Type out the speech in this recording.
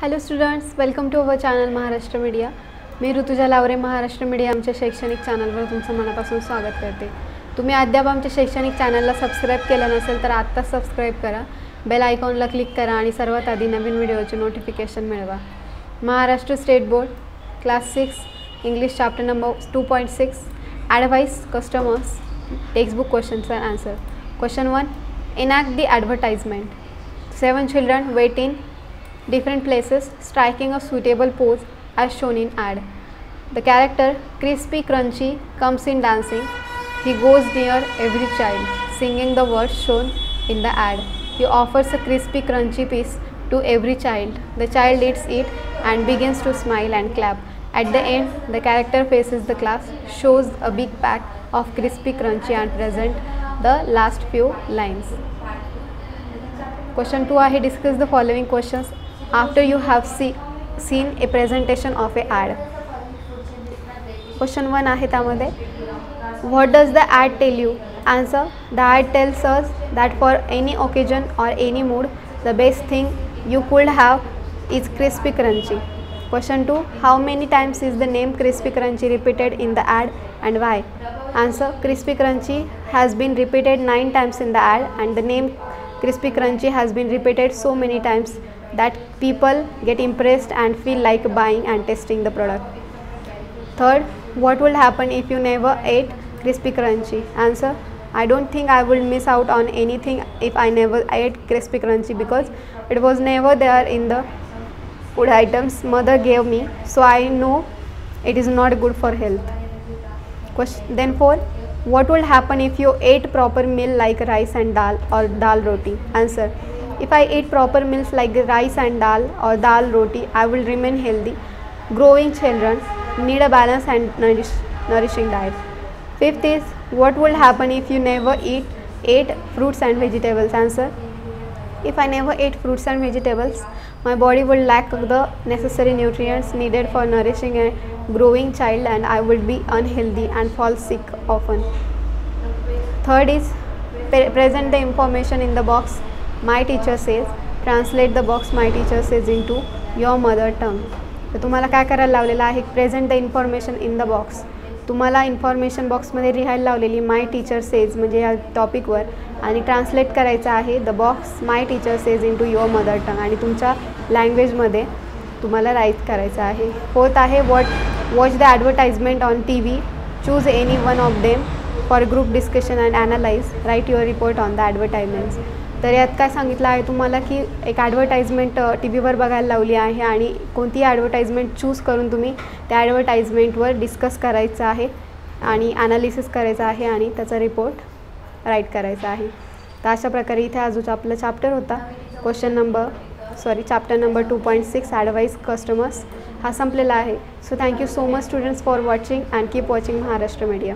Hello students, welcome to our channel Maharashtra media. मी Rutuja Lavare Maharashtra media आमच्या शैक्षणिक चॅनलवर तुमचं मनापासून स्वागत करते. तुम्ही अद्याप आमच्या शैक्षणिक चॅनलला सबस्क्राईब केलं नसेल तर आत्ताच सबस्क्राईब करा, बेल आयकॉनला क्लिक करा आणि सर्वात आधी नवीन व्हिडिओचे नोटिफिकेशन मिळवा. Maharashtra state board class 6 English chapter number 2.6 advice customers textbook questions and answer. Question 1. Enact the advertisement. 7 children wait in different places striking a suitable pose as shown in ad. The character Crispy Crunchy comes in dancing. He goes near every child singing the words shown in the ad. He offers a crispy crunchy piece to every child. The child eats it and begins to smile and clap. At the end, the character faces the class, shows a big pack of crispy crunchy and present the last few lines. Question 2 आहे, discuss the following questions after you have seen a presentation of a ad. Question 1 आहे त्यामध्ये, what does the ad tell you? Answer. The ad tells us that for any occasion or any mood, the best thing you could have is crispy crunchy. Question 2. How many times is the name Crispy Crunchy repeated in the ad and why? Answer. Crispy Crunchy has been repeated 9 times in the ad and the name Crispy Crunchy has been repeated so many times that people get impressed and feel like buying and testing the product. Third, what will happen if you never ate Crispy Crunchy? Answer. I don't think I will miss out on anything if I never ate Crispy Crunchy because it was never there in the food items mother gave me, so I know it is not good for health. Then 4, what will happen if you ate proper meal like rice and dal or dal roti? Answer. If I eat proper meals like rice and dal or dal roti, I will remain healthy. Growing children need a balanced and nourishing diet. Fifth is, what will happen if you never ate fruits and vegetables? Answer. If I never ate fruits and vegetables, my body will lack the necessary nutrients needed for nourishing a growing child and I will be unhealthy and fall sick often. Third is, present the information in the box my teacher says. Translate the box my teacher says into your mother tongue. तर तुम्हाला काय करायला लावलेलं आहे, present the information in the box. तुम्हाला information बॉक्समध्ये लिहायला लावलेली माय टीचर सेज म्हणजे या टॉपिकवर आणि ट्रान्सलेट करायचं आहे the box my teacher says into your mother tongue आणि तुमच्या लँग्वेजमध्ये तुम्हाला राईट करायचं आहे. फोर्थ आहे, watch the advertisement on T V. Choose any one of them for group discussion and analyse. Write your report on the advertisements. तर यात काय सांगितलं आहे तुम्हाला की एक ॲडव्हर्टाइजमेंट टी व्हीवर बघायला लावली आहे आणि कोणतीही ॲडव्हर्टाइजमेंट चूज करून तुम्ही त्या ॲडव्हर्टाइजमेंटवर डिस्कस करायचं आहे आणि ॲनालिसिस करायचं आहे आणि त्याचा रिपोर्ट राईट करायचा आहे. तर अशा प्रकारे इथे अजून आपलं चॅप्टर होता चॅप्टर नंबर 2.6 ॲडवाइस कस्टमर्स हा संपलेला आहे. So thank you so much students for watching and keep watching Maharashtra media.